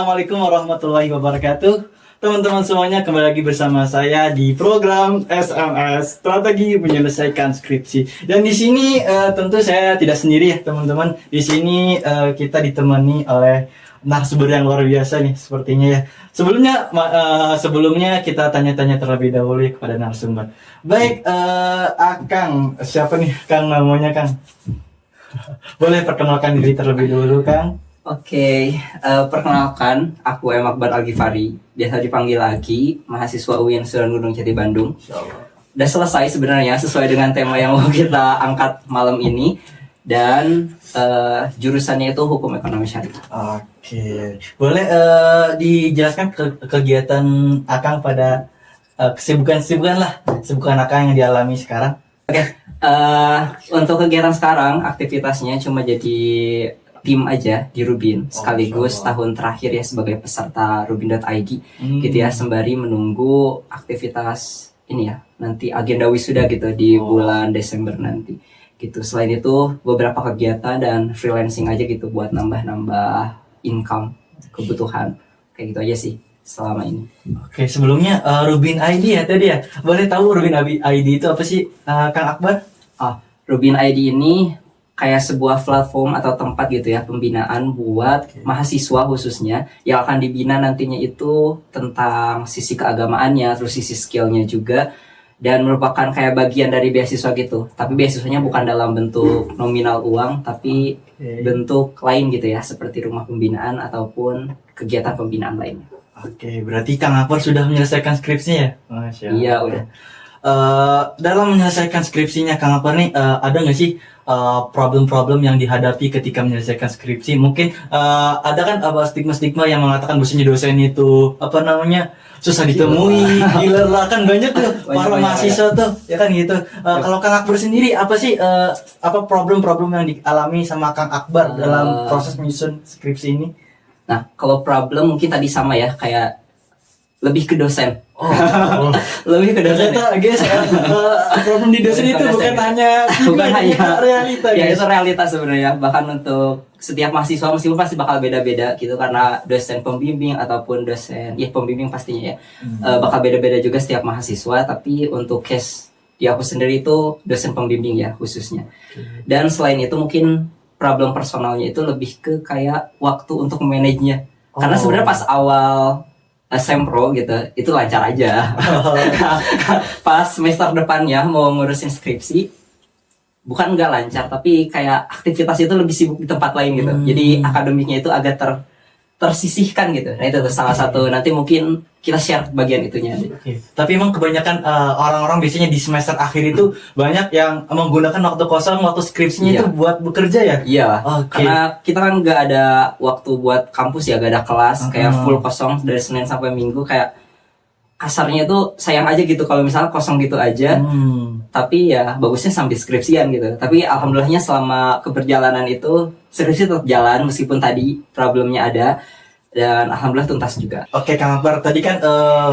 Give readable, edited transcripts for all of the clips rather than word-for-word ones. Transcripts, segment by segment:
Assalamualaikum warahmatullahi wabarakatuh. Teman-teman semuanya, kembali lagi bersama saya di program SMS Strategi Menyelesaikan Skripsi. Dan di sini tentu saya tidak sendiri ya teman-teman. Di sini kita ditemani oleh narasumber yang luar biasa nih sepertinya ya. Sebelumnya kita tanya-tanya terlebih dahulu ya kepada narasumber. Baik, Kang, siapa nih Kang namanya Kang? Boleh perkenalkan diri terlebih dahulu Kang? Oke, perkenalkan, aku M. Akbar Al-Ghifari, biasa dipanggil Aki, mahasiswa UIN Sunan Gunung Jati Bandung. Udah selesai sebenarnya sesuai dengan tema yang mau kita angkat malam ini, dan jurusannya itu Hukum Ekonomi Syariah. Oke, boleh dijelaskan kegiatan Akang pada kesibukan Akang yang dialami sekarang? Untuk kegiatan sekarang, aktivitasnya cuma jadi tim aja di Rubin, sekaligus tahun terakhir ya sebagai peserta Rubin.id gitu ya, sembari menunggu aktivitas ini ya, nanti agenda wisuda gitu di bulan Desember nanti gitu. Selain itu beberapa kegiatan dan freelancing aja gitu buat nambah-nambah income, kebutuhan, kayak gitu aja sih selama ini. Oke, sebelumnya Rubin.id ya tadi ya, boleh tahu Rubin.id itu apa sih Kang Akbar? Rubin.id ini kayak sebuah platform atau tempat gitu ya, pembinaan buat mahasiswa khususnya yang akan dibina nantinya itu tentang sisi keagamaannya, terus sisi skillnya juga, dan merupakan kayak bagian dari beasiswa gitu. Tapi beasiswanya bukan dalam bentuk nominal uang, tapi bentuk lain gitu ya, seperti rumah pembinaan ataupun kegiatan pembinaan lainnya. Oke, berarti Kang Akbar sudah menyelesaikan skripsinya ya? Masya Allah. Iya, udah. Dalam menyelesaikan skripsinya Kang Akbar nih, ada nggak sih problem-problem yang dihadapi ketika menyelesaikan skripsi? Mungkin ada kan stigma-stigma yang mengatakan bahwasanya dosen itu susah ditemui, gila lah, kan banyak tuh para mahasiswa tuh ya kan gitu. Kalau Kang Akbar sendiri apa sih problem-problem yang dialami sama Kang Akbar dalam proses menyusun skripsi ini? Nah, kalau problem mungkin tadi sama ya, kayak lebih ke dosen. Lebih ke dosen. Ternyata guys, problem di dosen itu bukan hanya realita. Ya, itu realita sebenarnya. Bahkan untuk setiap mahasiswa meskipun pasti bakal beda-beda gitu, karena dosen pembimbing ataupun dosen pembimbing pastinya ya, bakal beda-beda juga setiap mahasiswa. Tapi untuk case di aku sendiri itu dosen pembimbing ya khususnya. Dan selain itu mungkin problem personalnya itu lebih ke kayak waktu untuk manage-nya. Karena sebenarnya pas awal sempro gitu, itu lancar aja. Pas semester depannya mau ngurusin skripsi, bukan nggak lancar, tapi kayak aktivitas itu lebih sibuk di tempat lain gitu. Jadi akademiknya itu agak tersisihkan gitu. Nah itu tuh salah satu, nanti mungkin kita share bagian itunya. Tapi emang kebanyakan orang-orang biasanya di semester akhir itu banyak yang menggunakan waktu kosong, waktu skripsinya itu buat bekerja ya? Iya, karena kita kan nggak ada waktu buat kampus ya, nggak ada kelas, kayak full kosong dari Senin sampai Minggu, kayak kasarnya tuh sayang aja gitu kalau misalnya kosong gitu aja. Tapi ya bagusnya sambil skripsian gitu. Tapi alhamdulillahnya selama keberjalanan itu skripsi tetap jalan meskipun tadi problemnya ada, dan alhamdulillah tuntas juga. Oke Kang Akbar, tadi kan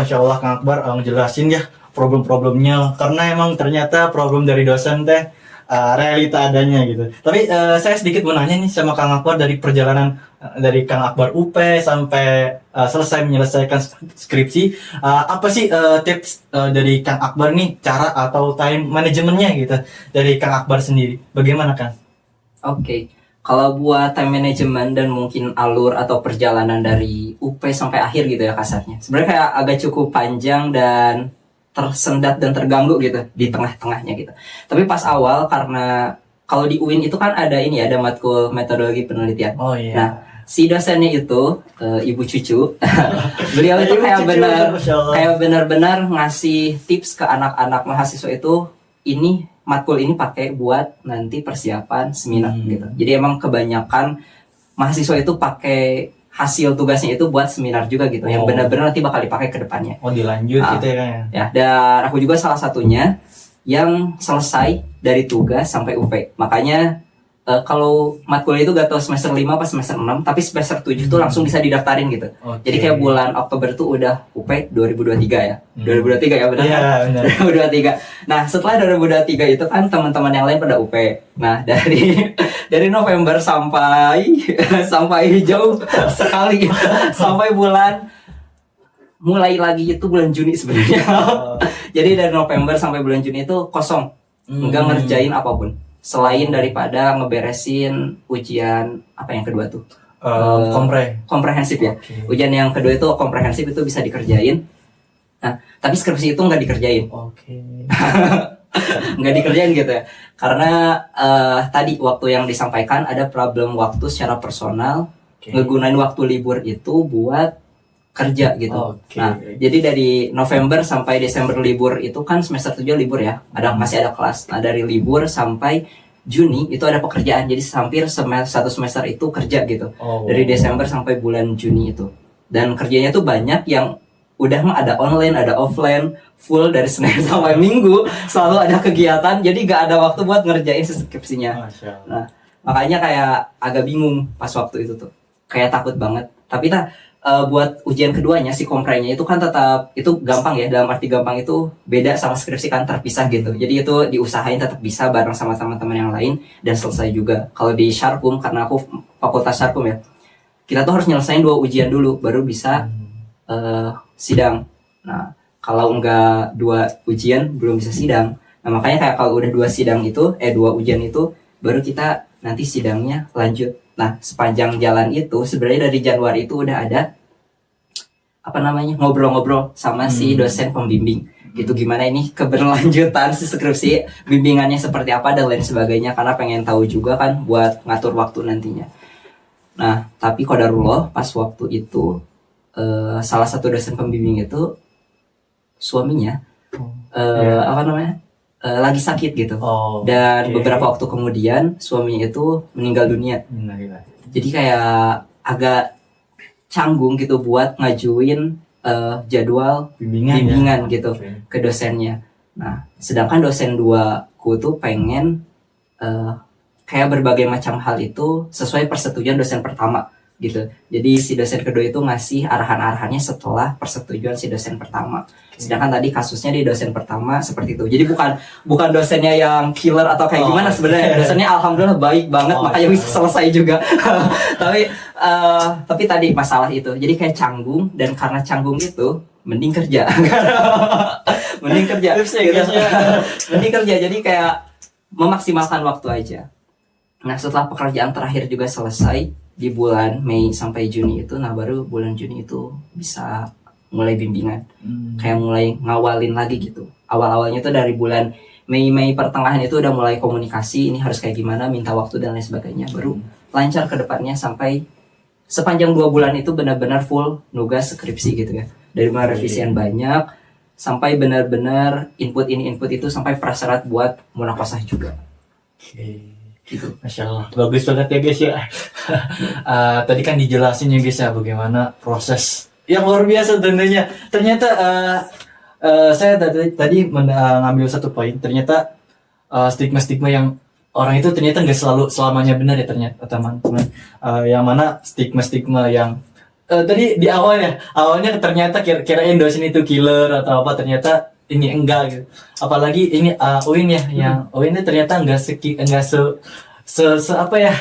Masya Allah Kang Akbar ngejelasin ya problem-problemnya, karena emang ternyata problem dari dosen teh realita adanya gitu. Tapi saya sedikit mau nanya nih sama Kang Akbar, dari perjalanan dari Kang Akbar UP sampai selesai menyelesaikan skripsi, apa sih tips dari Kang Akbar nih, cara atau time manajemennya gitu dari Kang Akbar sendiri, bagaimana Kang? Oke. Kalau buat time management dan mungkin alur atau perjalanan dari UP sampai akhir gitu ya kasarnya, sebenarnya kayak agak cukup panjang dan tersendat dan terganggu gitu di tengah-tengahnya gitu. Tapi pas awal, karena kalau di UIN itu kan ada matkul metodologi penelitian. Nah, si dosennya itu Ibu Cucu, beliau itu kayak benar-benar ngasih tips ke anak-anak mahasiswa itu, ini matkul ini pakai buat nanti persiapan seminar gitu. Jadi emang kebanyakan mahasiswa itu pakai hasil tugasnya itu buat seminar juga gitu, yang benar-benar nanti bakal dipakai ke depannya. Dilanjut gitu ya kan ya. Ya, dan aku juga salah satunya yang selesai dari tugas sampai UP. Makanya kalau matkul itu gak tau semester 5 apa semester 6, tapi semester 7 tuh langsung bisa didaftarin gitu. Jadi kayak bulan Oktober tuh udah UP 2023 ya. 2023 ya, benar? Iya, benar. 2023. Nah, setelah 2023 itu kan teman-teman yang lain pada UP. Nah, dari November sampai sampai jauh sekali sampai mulai lagi itu bulan Juni sebenarnya. Jadi dari November sampai bulan Juni itu kosong, nggak ngerjain apapun selain daripada ngeberesin ujian apa yang kedua tuh. Komprehensif ya. Oke. Ujian yang kedua itu komprehensif, itu bisa dikerjain. Nah, tapi skripsi itu nggak dikerjain. Nggak dikerjain gitu ya. Karena tadi waktu yang disampaikan ada problem waktu secara personal, ngegunain waktu libur itu buat kerja gitu. Nah, jadi dari November sampai Desember libur itu kan semester 7 libur ya. Masih ada kelas. Nah, dari libur sampai Juni itu ada pekerjaan. Jadi hampir satu semester itu kerja gitu. Dari Desember sampai bulan Juni itu. Dan kerjanya tuh banyak yang udah mah ada online, ada offline, full dari Senin sampai Minggu selalu ada kegiatan. Jadi gak ada waktu buat ngerjain skripsinya. Nah, makanya kayak agak bingung pas waktu itu tuh. Kayak takut banget. Tapi buat ujian keduanya si komprenya itu kan tetap itu gampang ya, dalam arti gampang itu beda sama skripsi kan terpisah gitu. Jadi itu diusahain tetap bisa bareng sama teman-teman yang lain dan selesai juga. Kalau di Sharkum, karena aku fakultas Sharkum ya, kita tuh harus nyelesain 2 ujian dulu baru bisa sidang. Nah, kalau enggak 2 ujian belum bisa sidang. Nah, makanya kayak kalau udah 2 sidang itu 2 ujian itu baru kita nanti sidangnya lanjut. Nah, sepanjang jalan itu sebenarnya dari Januari itu udah ada ngobrol-ngobrol sama si dosen pembimbing gitu, gimana ini keberlanjutan si skripsi, bimbingannya seperti apa dan lain sebagainya, karena pengen tahu juga kan buat ngatur waktu nantinya. Nah, tapi qadarullah pas waktu itu salah satu dosen pembimbing itu suaminya lagi sakit gitu. Dan beberapa waktu kemudian suaminya itu meninggal dunia. Jadi kayak agak canggung gitu buat ngajuin jadwal bimbingan gitu ke dosennya. Nah, sedangkan dosen 2 ku tuh pengen kayak berbagai macam hal itu sesuai persetujuan dosen pertama gitu. Jadi si dosen kedua itu ngasih arahan-arahannya setelah persetujuan si dosen pertama. Sedangkan tadi kasusnya di dosen pertama seperti itu. Jadi bukan dosennya yang killer atau kayak gimana sebenarnya. Dosennya alhamdulillah baik banget, makanya bisa selesai juga. tapi tadi masalah itu. Jadi kayak canggung, dan karena canggung itu mending kerja. Mending kerja. Gitu. Mending kerja. Jadi kayak memaksimalkan waktu aja. Nah, setelah pekerjaan terakhir juga selesai di bulan Mei sampai Juni itu, nah baru bulan Juni itu bisa mulai bimbingan, kayak mulai ngawalin lagi gitu. Awal-awalnya tuh dari bulan Mei pertengahan itu udah mulai komunikasi, ini harus kayak gimana, minta waktu dan lain sebagainya, baru lancar ke depannya sampai sepanjang 2 bulan itu benar-benar full nugas skripsi gitu ya. Dari mulai revisian banyak sampai benar-benar input itu sampai prasyarat buat munaqashah juga. Gitu. Masya Allah, bagus banget ya guys ya. Tadi kan dijelasin ya guys ya bagaimana proses yang luar biasa tentunya. Ternyata saya tadi ngambil satu poin. Ternyata stigma-stigma yang orang itu ternyata nggak selalu selamanya benar ya ternyata teman-teman. Yang mana stigma-stigma yang tadi di awalnya ternyata kirain dosen itu killer atau apa, ternyata ini enggak gitu. Apalagi ini Uin ya, yang Uin ini ternyata enggak apa ya?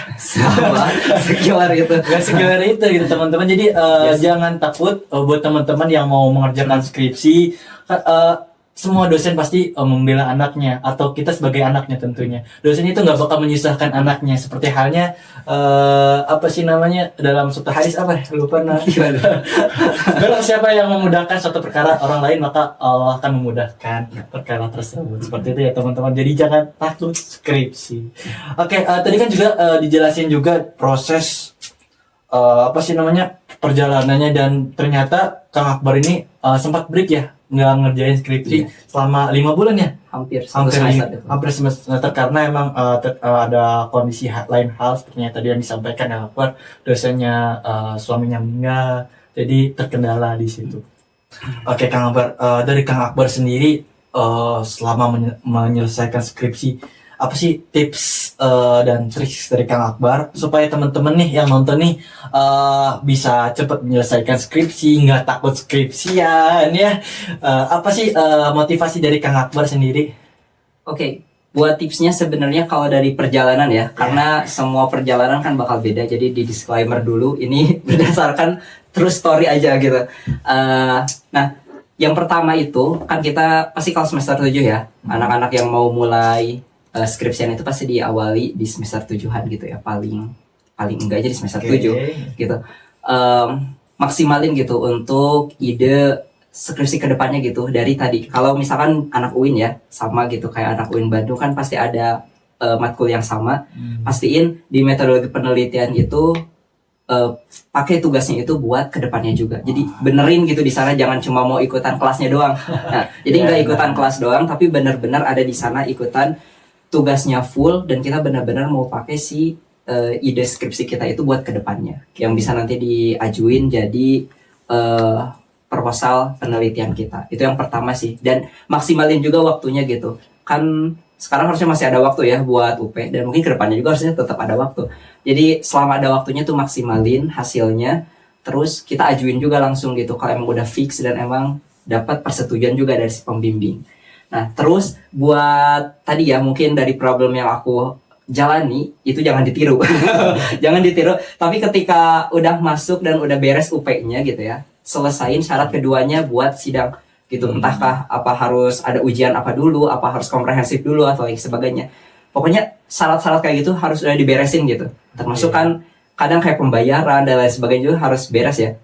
Sekilar itu. Enggak sekilar itu gitu teman-teman. Jadi jangan takut buat teman-teman yang mau mengerjakan skripsi. Semua dosen pasti membela anaknya, atau kita sebagai anaknya tentunya. Dosen itu nggak bakal menyusahkan anaknya, seperti halnya apa sih namanya dalam suatu hadis apa ya, lupa barang siapa yang memudahkan suatu perkara orang lain, maka Allah akan memudahkan perkara tersebut. Seperti itu ya teman-teman. Jadi jangan takut skripsi. Oke, tadi kan juga dijelasin juga proses apa sih namanya perjalanannya, dan ternyata Kang Akbar ini sempat break ya, nggak ngerjain skripsi selama 5 bulan ya, hampir semester, karena emang ada kondisi lain hal seperti yang tadi yang disampaikan ya, Akbar, dosennya suaminya meninggal, jadi terkendala di situ. Oke Kang Akbar, dari Kang Akbar sendiri selama menyelesaikan skripsi, apa sih tips dan trik dari Kang Akbar supaya teman-teman nih yang nonton nih bisa cepat menyelesaikan skripsi, nggak takut skripsian ya? Apa sih motivasi dari Kang Akbar sendiri? Oke, buat tipsnya sebenarnya kalau dari perjalanan ya, karena semua perjalanan kan bakal beda. Jadi di disclaimer dulu, ini berdasarkan true story aja gitu. Nah, yang pertama itu kan kita pasti kalau semester 7 ya, anak-anak yang mau mulai skripsian itu pasti diawali di semester 7-an gitu ya, paling enggak aja di semester 7 gitu. Maksimalin gitu untuk ide skripsi kedepannya gitu dari tadi. Kalau misalkan anak UIN ya, sama gitu kayak anak UIN Bandung kan pasti ada matkul yang sama. Pastiin di metodologi penelitian itu pakai tugasnya itu buat kedepannya juga. Jadi benerin gitu di sana, jangan cuma mau ikutan kelasnya doang. Nah, jadi nggak ikutan kelas doang, tapi bener-bener ada di sana ikutan tugasnya full dan kita benar-benar mau pakai si ide skripsi kita itu buat kedepannya, yang bisa nanti diajuin jadi proposal penelitian kita. Itu yang pertama sih. Dan maksimalin juga waktunya gitu. Kan sekarang harusnya masih ada waktu ya buat UP, dan mungkin kedepannya juga harusnya tetap ada waktu. Jadi selama ada waktunya tuh maksimalin hasilnya, terus kita ajuin juga langsung gitu kalau emang udah fix dan emang dapat persetujuan juga dari si pembimbing. Nah terus buat tadi ya, mungkin dari problem yang aku jalani itu jangan ditiru. Jangan ditiru, tapi ketika udah masuk dan udah beres UP-nya gitu ya, selesain syarat keduanya buat sidang gitu. Entahkah apa harus ada ujian apa dulu, apa harus komprehensif dulu atau lain sebagainya. Pokoknya syarat-syarat kayak gitu harus udah diberesin gitu. Termasuk kan kadang kayak pembayaran dan lain sebagainya juga harus beres ya.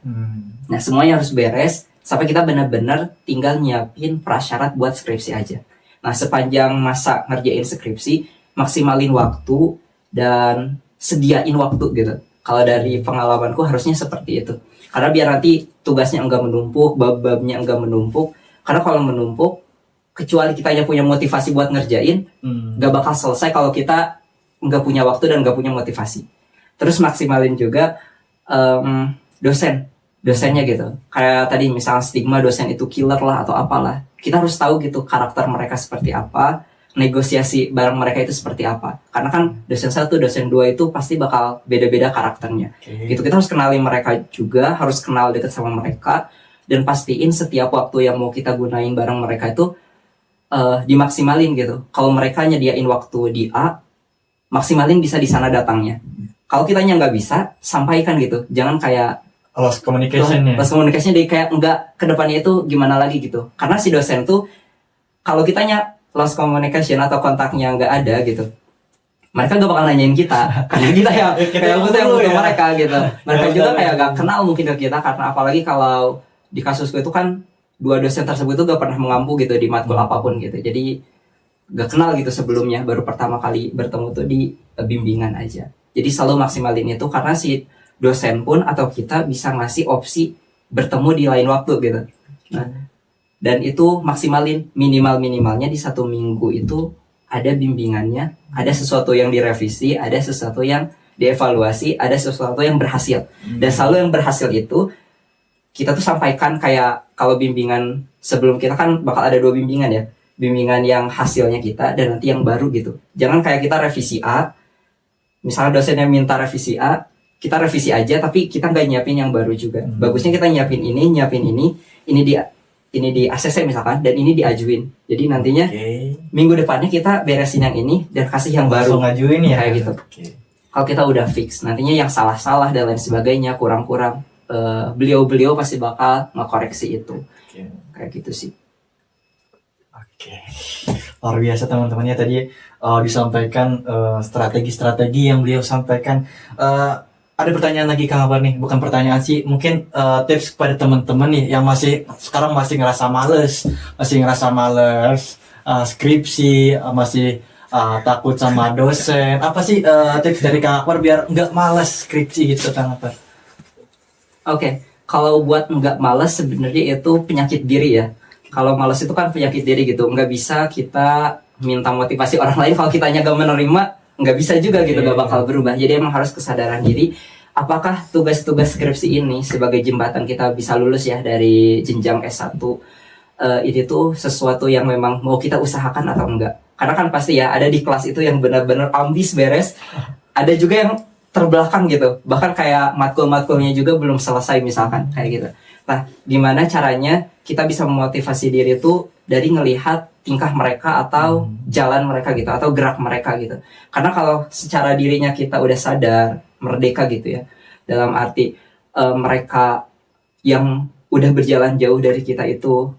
Nah semuanya harus beres sampai kita benar-benar tinggal nyiapin prasyarat buat skripsi aja. Nah sepanjang masa ngerjain skripsi, maksimalin waktu dan sediain waktu gitu. Kalau dari pengalamanku harusnya seperti itu. Karena biar nanti tugasnya enggak menumpuk, bab-babnya enggak menumpuk. Karena kalau menumpuk, kecuali kita punya motivasi buat ngerjain, enggak bakal selesai kalau kita enggak punya waktu dan enggak punya motivasi. Terus maksimalin juga dosennya gitu. Kayak tadi misalnya stigma dosen itu killer lah atau apalah. Kita harus tahu gitu karakter mereka seperti apa, negosiasi bareng mereka itu seperti apa. Karena kan dosen 1, dosen 2 itu pasti bakal beda-beda karakternya. Gitu, kita harus kenali mereka juga, harus kenal deket sama mereka, dan pastiin setiap waktu yang mau kita gunain bareng mereka itu dimaksimalin gitu. Kalau mereka nyediain waktu di A, maksimalin bisa di sana datangnya. Kalau kitanya nggak bisa, sampaikan gitu. Jangan kayak lost communication-nya. Lost communication-nya dia kayak enggak, kedepannya itu gimana lagi gitu. Karena si dosen tuh kalau kitanya lost communication atau kontaknya nggak ada gitu, mereka gak bakal nanyain kita karena kita yang kayak butuh ya. mereka gitu. Mereka juga kayak gak kenal mungkin ke kita, karena apalagi kalau di kasusku itu kan 2 dosen tersebut tuh gak pernah mengampu gitu di matkul apapun gitu. Jadi gak kenal gitu sebelumnya, baru pertama kali bertemu tuh di bimbingan aja. Jadi selalu maksimalin itu, karena si dosen pun atau kita bisa ngasih opsi bertemu di lain waktu gitu. Nah, dan itu maksimalin minimalnya di 1 minggu itu ada bimbingannya, ada sesuatu yang direvisi, ada sesuatu yang dievaluasi, ada sesuatu yang berhasil. Dan selalu yang berhasil itu kita tuh sampaikan, kayak kalau bimbingan sebelum kita kan bakal ada 2 bimbingan ya. Bimbingan yang hasilnya kita dan nanti yang baru gitu. Jangan kayak kita revisi A, misalnya dosennya minta revisi A, kita revisi aja tapi kita nggak nyiapin yang baru juga. Bagusnya kita nyiapin ini di ACC misalkan, dan ini diajuin. Jadi nantinya minggu depannya kita beresin yang ini dan kasih yang baru. Langsung ngajuin ya kayak gitu. Kalau kita udah fix, nantinya yang salah-salah dan lain sebagainya, kurang-kurang, beliau-beliau pasti bakal ngekoreksi itu. Kayak gitu sih. Luar biasa teman-temannya tadi disampaikan strategi-strategi yang beliau sampaikan. Ada pertanyaan lagi Kang Akbar nih, bukan pertanyaan sih, mungkin tips kepada teman-teman nih yang sekarang masih ngerasa males skripsi, masih takut sama dosen. Apa sih tips dari Kang Akbar biar nggak males skripsi gitu Kang Akbar? Oke, kalau buat nggak males sebenarnya itu penyakit diri ya. Kalau males itu kan penyakit diri gitu, nggak bisa kita minta motivasi orang lain kalau kitanya nggak menerima. Nggak bisa juga gitu, nggak bakal berubah. Jadi emang harus kesadaran diri, apakah tugas-tugas skripsi ini sebagai jembatan kita bisa lulus ya dari jenjang S1 ini tuh sesuatu yang memang mau kita usahakan atau enggak. Karena kan pasti ya ada di kelas itu yang benar-benar ambis beres, ada juga yang terbelakang gitu, bahkan kayak matkul-matkulnya juga belum selesai misalkan kayak gitu. Nah, gimana caranya kita bisa memotivasi diri itu dari ngelihat tingkah mereka atau jalan mereka gitu atau gerak mereka gitu. Karena kalau secara dirinya kita udah sadar merdeka gitu ya, dalam arti mereka yang udah berjalan jauh dari kita itu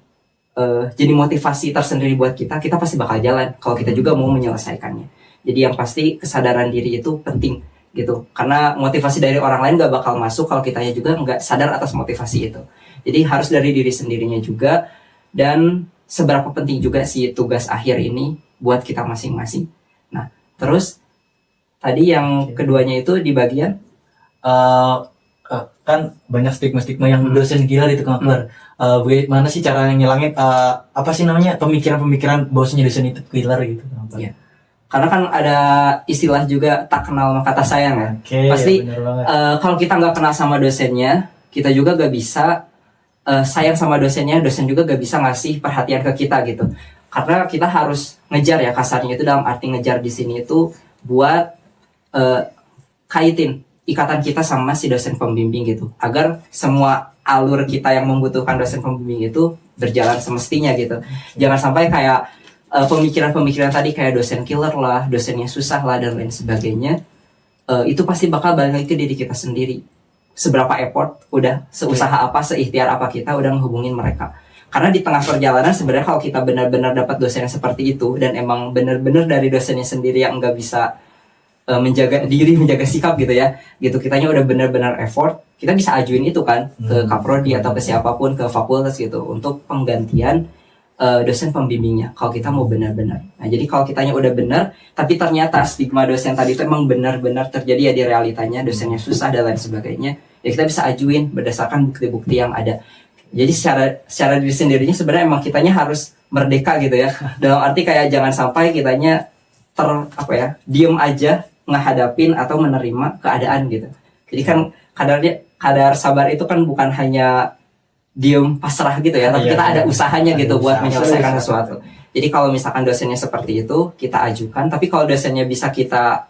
jadi motivasi tersendiri buat kita pasti bakal jalan kalau kita juga mau menyelesaikannya. Jadi yang pasti kesadaran diri itu penting gitu, karena motivasi dari orang lain gak bakal masuk kalau kitanya juga nggak sadar atas motivasi itu. Jadi harus dari diri sendirinya juga, dan seberapa penting juga sih tugas akhir ini buat kita masing-masing. Nah, terus tadi yang keduanya itu di bagian kan banyak stigma-stigma yang dosen gila itu Kang Akbar. Bagaimana sih cara ngilangin apa sih namanya pemikiran-pemikiran bahwasanya dosen itu killer gitu Kang Akbar? Iya. Karena kan ada istilah juga tak kenal maka tak sayang ya. Pasti ya bener banget. kalau kita nggak kenal sama dosennya, kita juga gak bisa sayang sama dosennya, dosen juga gak bisa ngasih perhatian ke kita gitu. Karena kita harus ngejar ya, kasarnya itu dalam arti ngejar di sini itu buat kaitin ikatan kita sama si dosen pembimbing gitu, agar semua alur kita yang membutuhkan dosen pembimbing itu berjalan semestinya gitu. Jangan sampai kayak pemikiran-pemikiran tadi kayak dosen killer lah, dosennya susah lah dan lain sebagainya. Itu pasti bakal balik lagi ke diri kita sendiri. Seberapa effort, udah seusaha apa, seikhtiar apa kita udah menghubungin mereka. Karena di tengah perjalanan sebenarnya kalau kita benar-benar dapat dosen yang seperti itu dan emang benar-benar dari dosennya sendiri yang nggak bisa menjaga diri, menjaga sikap gitu ya, gitu kitanya udah benar-benar effort, kita bisa ajuin itu kan ke kaprodi atau ke siapapun, ke fakultas gitu untuk penggantian dosen pembimbingnya kalau kita mau benar-benar. Nah, jadi kalau kitanya udah benar tapi ternyata stigma dosen tadi itu emang benar-benar terjadi ya di realitanya, dosennya susah dan lain sebagainya, ya kita bisa ajuin berdasarkan bukti-bukti yang ada. Jadi secara diri sendirinya sebenarnya emang kitanya harus merdeka gitu ya, dalam arti kayak jangan sampai kitanya diem aja ngehadapin atau menerima keadaan gitu. Jadi kan kadar sabar itu kan bukan hanya diem pasrah gitu ya, tapi kita ada usahanya gitu buat menyelesaikan sesuatu. Jadi kalau misalkan dosennya seperti itu, kita ajukan. Tapi kalau dosennya bisa kita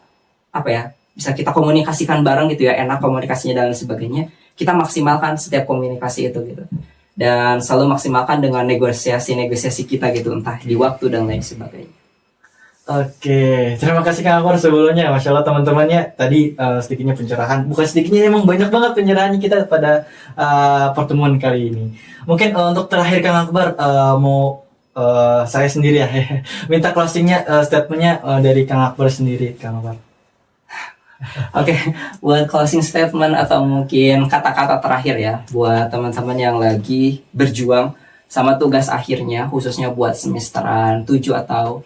bisa kita komunikasikan bareng gitu ya, enak komunikasinya dan sebagainya, kita maksimalkan setiap komunikasi itu gitu. Dan selalu maksimalkan dengan negosiasi kita gitu, entah di waktu dan lain sebagainya. Oke, terima kasih Kang Akbar sebelumnya. Masya Allah teman-temannya tadi sedikitnya pencerahan. Bukan sedikitnya, emang banyak banget pencerahannya kita pada pertemuan kali ini. Mungkin untuk terakhir Kang Akbar mau saya sendiri ya minta closingnya, statementnya dari Kang Akbar sendiri, Kang Akbar. Oke, buat closing statement atau mungkin kata-kata terakhir ya buat teman-teman yang lagi berjuang sama tugas akhirnya, khususnya buat semesteran 7 atau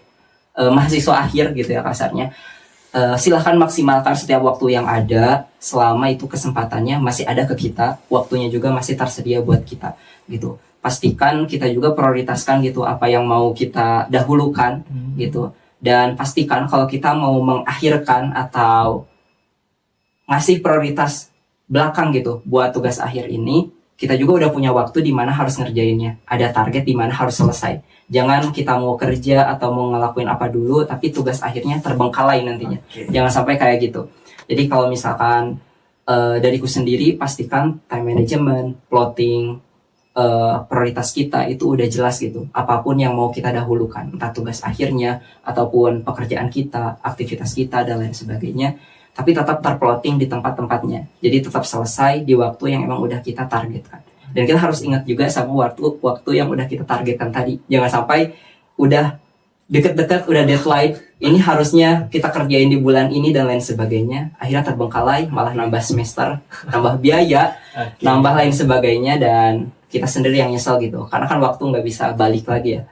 mahasiswa akhir gitu ya kasarnya. Silahkan maksimalkan setiap waktu yang ada selama itu kesempatannya masih ada ke kita, waktunya juga masih tersedia buat kita gitu. Pastikan kita juga prioritaskan gitu apa yang mau kita dahulukan gitu, dan pastikan kalau kita mau mengakhirkan atau ngasih prioritas belakang gitu buat tugas akhir ini, kita juga udah punya waktu di mana harus ngerjainnya, ada target di mana harus selesai. Jangan kita mau kerja atau mau ngelakuin apa dulu tapi tugas akhirnya terbengkalai nantinya. Jangan sampai kayak gitu. Jadi kalau misalkan dariku sendiri, pastikan time management, plotting, prioritas kita itu udah jelas gitu. Apapun yang mau kita dahulukan, entah tugas akhirnya ataupun pekerjaan kita, aktivitas kita dan lain sebagainya, tapi tetap terplotting di tempat-tempatnya. Jadi tetap selesai di waktu yang emang udah kita targetkan. Dan kita harus ingat juga sama waktu yang udah kita targetkan tadi. Jangan sampai udah deket-deket, udah deadline, ini harusnya kita kerjain di bulan ini dan lain sebagainya. Akhirnya terbengkalai, malah nambah semester, nambah biaya, nambah lain sebagainya, dan kita sendiri yang nyesel gitu. Karena kan waktu nggak bisa balik lagi ya.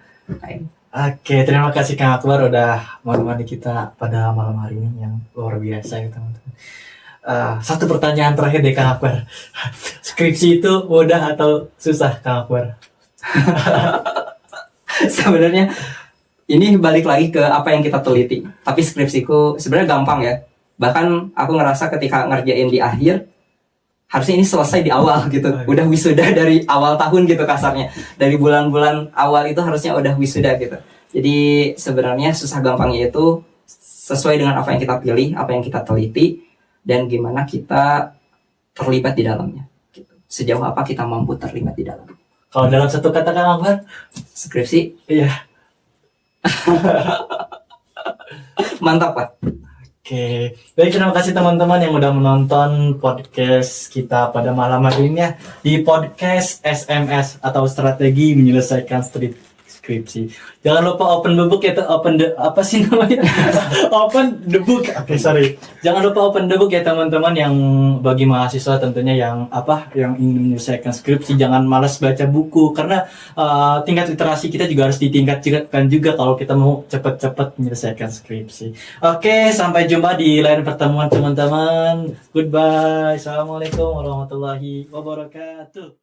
Oke, terima kasih Kang Akbar udah menemani kita pada malam hari ini yang luar biasa ya teman-teman. Satu pertanyaan terakhir deh Kang Akbar. Skripsi itu mudah atau susah Kang Akbar? Sebenarnya ini balik lagi ke apa yang kita teliti. Tapi skripsiku sebenarnya gampang ya. Bahkan aku ngerasa ketika ngerjain di akhir, harusnya ini selesai di awal gitu. Udah wisuda dari awal tahun gitu kasarnya. Dari bulan-bulan awal itu harusnya udah wisuda gitu. Jadi sebenarnya susah gampangnya itu sesuai dengan apa yang kita pilih, apa yang kita teliti, dan gimana kita terlibat di dalamnya gitu. Sejauh apa kita mampu terlibat di dalamnya. Kalau dalam satu kata Kang Akbar, Skripsi iya. mantap Pak. Oke, baik, terima kasih teman-teman yang udah menonton podcast kita pada malam hari ini ya, di podcast SMS atau strategi menyelesaikan skripsi. Jangan lupa open the book ya, open the apa sih namanya? Open the book. Oke, sorry. Jangan lupa open the book ya teman-teman, yang bagi mahasiswa tentunya yang yang ingin menyelesaikan skripsi, jangan malas baca buku karena tingkat literasi kita juga harus ditingkatkan juga kalau kita mau cepat-cepat menyelesaikan skripsi. Oke, sampai jumpa di lain pertemuan teman-teman. Goodbye. Assalamualaikum warahmatullahi wabarakatuh.